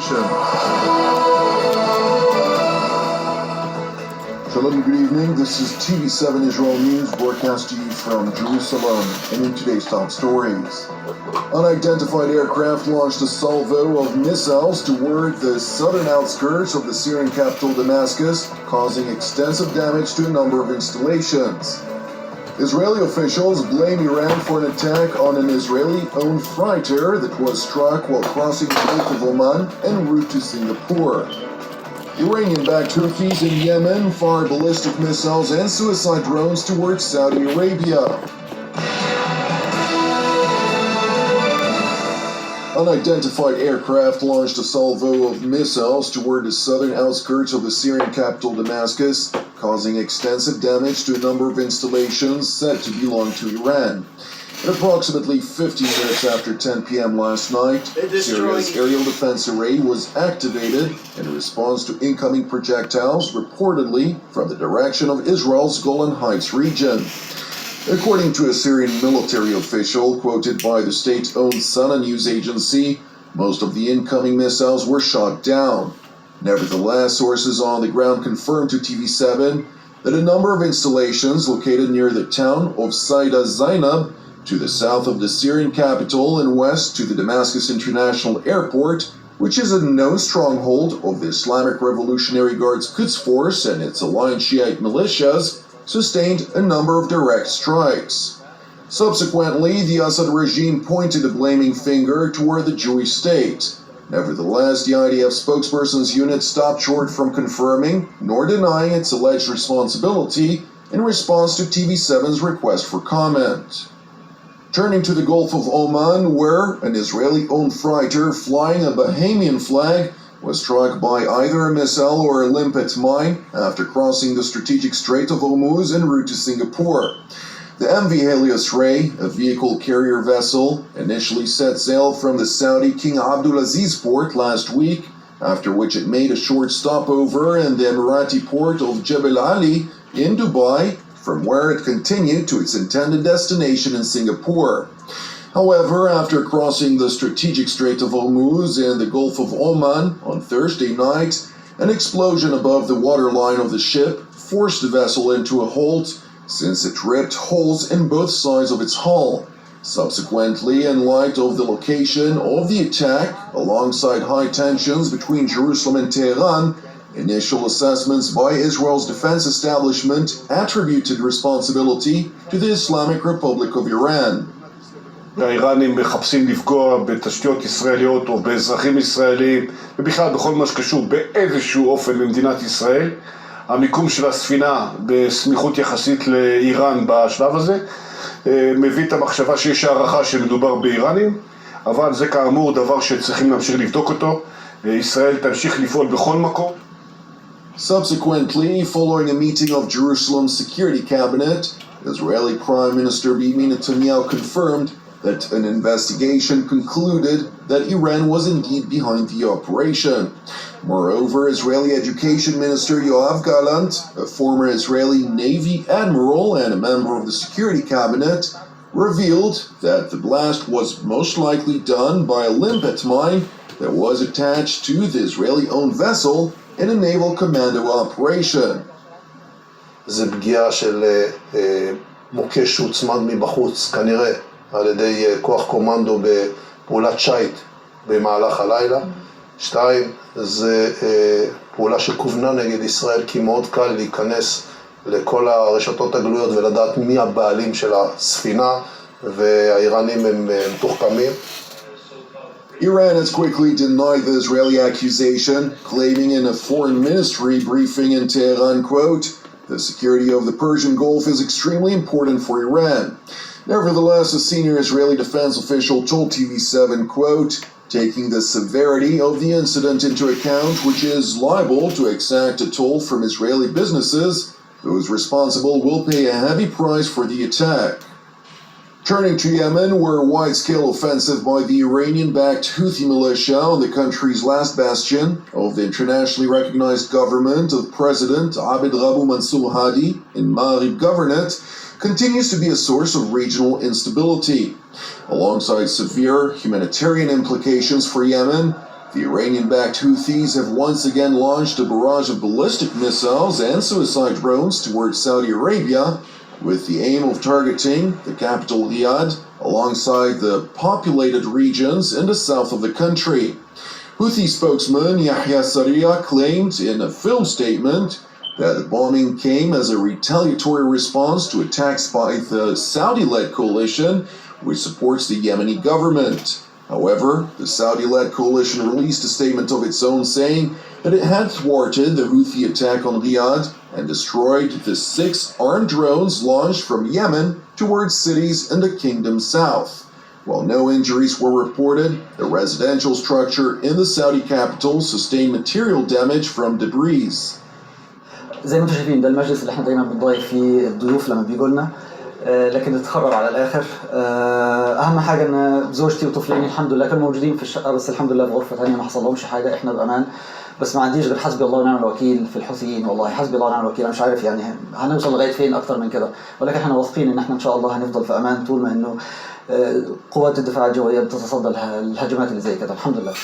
installations. Shalom, good evening. This is TV7 Israel News, broadcast to you from Jerusalem. And in today's top stories, unidentified aircraft launched a salvo of missiles toward the southern outskirts of the Syrian capital Damascus, causing extensive damage to a number of installations. Israeli officials blame Iran for an attack on an Israeli-owned freighter that was struck while crossing the Gulf of Oman en route to Singapore. Iranian-backed Houthis in Yemen fired ballistic missiles and suicide drones towards Saudi Arabia. Unidentified aircraft launched a salvo of missiles toward the southern outskirts of the Syrian capital Damascus, causing extensive damage to a number of installations said to belong to Iran. At approximately 15 minutes after 10 p.m. last night, Syria's aerial defense array was activated in response to incoming projectiles, reportedly from the direction of Israel's Golan Heights region. According to a Syrian military official quoted by the state-owned Sana news agency, most of the incoming missiles were shot down. Nevertheless, sources on the ground confirmed to TV7 that a number of installations located near the town of Saida Zainab, to the south of the Syrian capital and west to the Damascus International Airport, which is a known stronghold of the Islamic Revolutionary Guard's Quds Force and its aligned Shiite militias, sustained a number of direct strikes. Subsequently, the Assad regime pointed a blaming finger toward the Jewish state. Nevertheless, the IDF spokesperson's unit stopped short from confirming nor denying its alleged responsibility in response to TV7's request for comment. Turning to the Gulf of Oman, where an Israeli-owned freighter flying a Bahamian flag was struck by either a missile or a limpet mine after crossing the strategic Strait of Hormuz en route to Singapore. The MV Helios Ray, a vehicle carrier vessel, initially set sail from the Saudi King Abdulaziz port last week, after which it made a short stopover in the Emirati port of Jebel Ali in Dubai, from where it continued to its intended destination in Singapore. However, after crossing the strategic Strait of Hormuz in the Gulf of Oman on Thursday night, an explosion above the waterline of the ship forced the vessel into a halt, since it ripped holes in both sides of its hull. Subsequently, in light of the location of the attack, alongside high tensions between Jerusalem and Tehran, initial assessments by Israel's defense establishment attributed responsibility to the Islamic Republic of Iran. האיראנים מחפשים לפגוע בתשתיות ישראליות או באזרחים ישראלים ובכלל בכל מה שקשור באיזשהו אופן במדינת ישראל. המיקום של הספינה בסמיכות יחסית לאיראן בשלב הזה מביא את המחשבה שיש הערכה שמדובר באיראנים, אבל זה כאמור דבר שצריכים להמשיך לבדוק אותו. ישראל תמשיך לפעול בכל מקום. Subsequently, following a meeting of Jerusalem's Security Cabinet, Israeli Prime Minister Benjamin Netanyahu confirmed that an investigation concluded that Iran was indeed behind the operation. Moreover, Israeli Education Minister Yoav Gallant, a former Israeli Navy admiral and a member of the Security Cabinet, revealed that the blast was most likely done by a limpet mine that was attached to the Israeli-owned vessel in a naval commando operation. זה פגיעה של מוקש שהוצמד מבחוץ, כנראה על ידי כוח קומנדו בפעולת שייט במהלך הלילה. 2, זה פעולה שכוונה נגד ישראל, כי מאוד קל להיכנס לכל הרשתות הגלויות ולדעת מי הבעלים של הספינה, והאיראנים הם מתוחכמים. Iran has quickly denied the Israeli accusation, claiming in a foreign ministry briefing in Tehran, quote, "The security of the Persian Gulf is extremely important for Iran." Nevertheless, a senior Israeli defense official told TV7, quote, "Taking the severity of the incident into account, which is liable to exact a toll from Israeli businesses, those responsible will pay a heavy price for the attack." Turning to Yemen, where a wide-scale offensive by the Iranian-backed Houthi militia on the country's last bastion of the internationally recognized government of President Abd Rabu Mansour Hadi in Ma'arib Governorate continues to be a source of regional instability. Alongside severe humanitarian implications for Yemen, The Iranian-backed Houthis have once again launched a barrage of ballistic missiles and suicide drones towards Saudi Arabia with the aim of targeting the capital Riyadh alongside the populated regions in the south of the country. Houthi spokesman Yahya Sarria claimed in a film statement that the bombing came as a retaliatory response to attacks by the Saudi-led coalition, which supports the Yemeni government. However, the Saudi-led coalition released a statement of its own saying that it had thwarted the Houthi attack on Riyadh and destroyed the 6 armed drones launched from Yemen towards cities in the kingdom's south. While no injuries were reported, the residential structure in the Saudi capital sustained material damage from debris. زي ما انتم شايفين ده المجلس اللي احنا دايما بنضيف فيه الضيوف لما بيجوا لنا، لكن اتخرر على الاخر. اهم حاجه ان زوجتي وطفلين الحمد لله كانوا موجودين في الشقه، بس الحمد لله في غرفه ثانيه ما حصلهمش حاجه، احنا بامان. بس ما عنديش غير حسبي الله ونعم الوكيل في الحوثيين، والله حسبي الله ونعم الوكيل. انا مش عارف يعني هنوصل لغايه فين اكتر من كده، ولكن احنا واثقين ان احنا ان شاء الله هنفضل في امان طول ما انه قوات الدفاع الجويه بتتصدى الهجمات اللي زي كده. الحمد لله.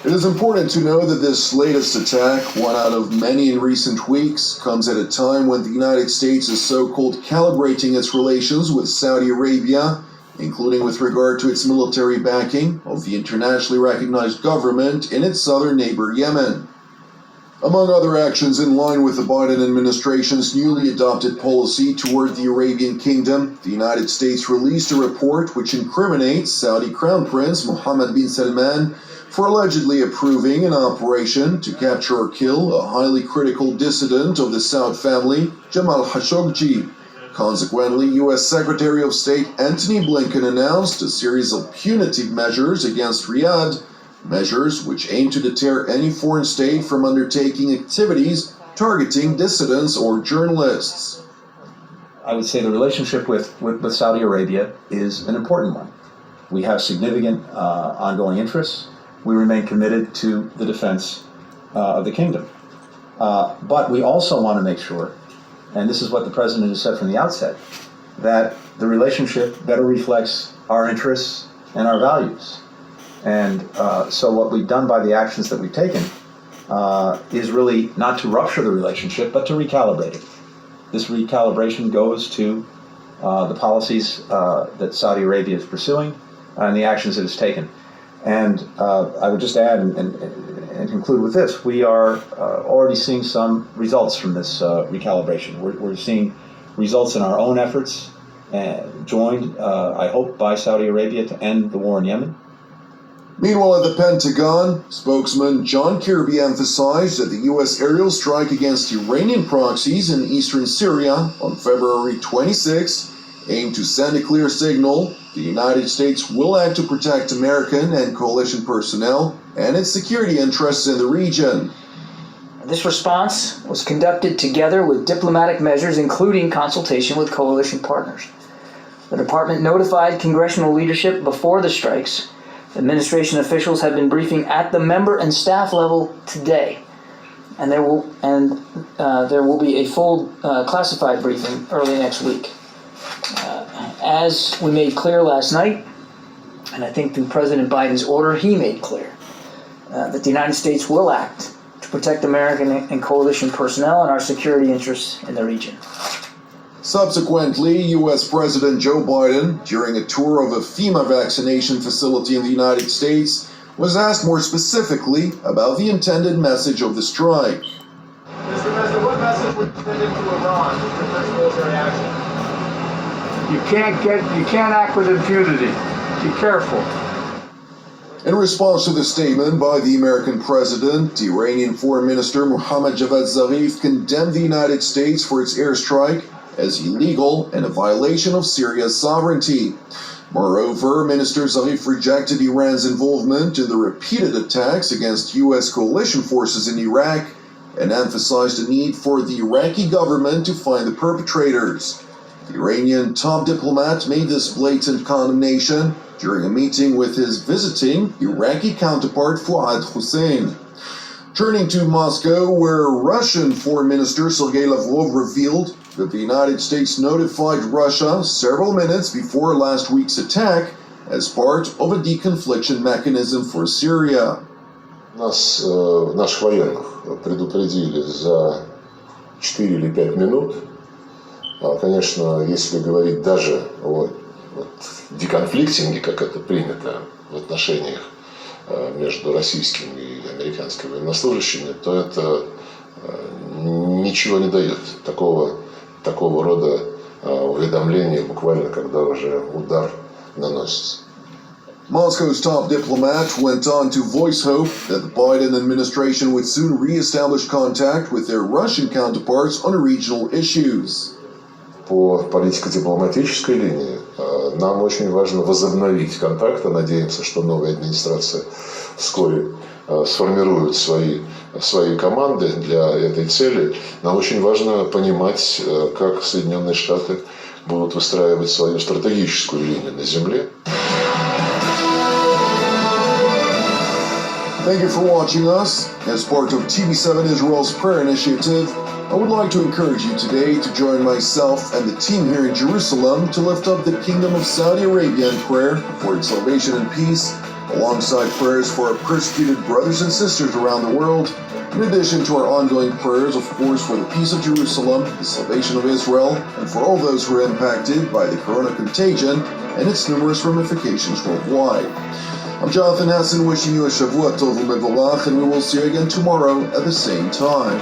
It is important to know that this latest attack, one out of many in recent weeks, comes at a time when the United States is so-called calibrating its relations with Saudi Arabia, including with regard to its military backing of the internationally recognized government in its southern neighbor Yemen. Among other actions in line with the Biden administration's newly adopted policy toward the Arabian Kingdom, the United States released a report which incriminates Saudi Crown Prince Mohammed bin Salman for allegedly approving an operation to capture or kill a highly critical dissident of the Saud family, Jamal Khashoggi. Consequently, U.S. Secretary of State Antony Blinken announced a series of punitive measures against Riyadh, measures which aim to deter any foreign state from undertaking activities targeting dissidents or journalists. I would say the relationship with Saudi Arabia is an important one. We have significant ongoing interests. We remain committed to the defense of the kingdom. But we also want to make sure, and this is what the president has said from the outset, that the relationship better reflects our interests and our values. And so what we've done by the actions that we've taken is really not to rupture the relationship, but to recalibrate it. This recalibration goes to the policies that Saudi Arabia is pursuing and the actions it has taken. And I would just add and conclude with this. We are already seeing some results from this recalibration. We're seeing results in our own efforts, joined, I hope, by Saudi Arabia to end the war in Yemen. Meanwhile, at the Pentagon, spokesman John Kirby emphasized that the U.S. aerial strike against Iranian proxies in eastern Syria on February 26 aimed to send a clear signal the United States will act to protect American and coalition personnel and its security interests in the region. This response was conducted together with diplomatic measures, including consultation with coalition partners. The department notified congressional leadership before the strikes. Administration officials have been briefing at the member and staff level today, and there will be a full classified briefing early next week. As we made clear last night, and I think through President Biden's order, he made clear that the United States will act to protect American and coalition personnel and our security interests in the region. Subsequently, U.S. President Joe Biden, during a tour of a FEMA vaccination facility in the United States, was asked more specifically about the intended message of the strike. Mr. President, what message would you send into Iran with your first military action? You can't act with impunity. Be careful. In response to the statement by the American president, Iranian Foreign Minister Mohammad Javad Zarif condemned the United States for its airstrike as illegal and a violation of Syria's sovereignty. Moreover, Minister Zarif rejected Iran's involvement in the repeated attacks against U.S. coalition forces in Iraq and emphasized the need for the Iraqi government to find the perpetrators. The Iranian top diplomat made this blatant condemnation during a meeting with his visiting Iraqi counterpart Fuad Hussein. Turning to Moscow, where Russian Foreign Minister Sergei Lavrov revealed that the United States notified Russia several minutes before last week's attack as part of a deconfliction mechanism for Syria. Нас, наших военных, предупредили за 4 или 5 минут. Конечно, если говорить даже о деконфликтинге, как это принято в отношениях между российскими и американскими военнослужащими, то это ничего не дает. Такого рода уведомления буквально, когда уже удар наносится. Moscow's top diplomat went on to voice hope that the Biden administration would soon re-establish contact with their Russian counterparts on regional issues. По политико-дипломатической линии нам очень важно возобновить контакты. Надеемся, что новая администрация вскоре сформирует свои команды для этой цели. Нам очень важно понимать, как Соединенные Штаты будут выстраивать свою стратегическую линию на земле. Thank you for watching us. As part of TV7 Israel's prayer initiative, I would like to encourage you today to join myself and the team here in Jerusalem to lift up the Kingdom of Saudi Arabia in prayer for its salvation and peace, alongside prayers for our persecuted brothers and sisters around the world, in addition to our ongoing prayers, of course, for the peace of Jerusalem, the salvation of Israel, and for all those who are impacted by the corona contagion and its numerous ramifications worldwide. I'm Jonathan Hassan, wishing you a Shavua Tov U'Mevorach, and we will see you again tomorrow at the same time.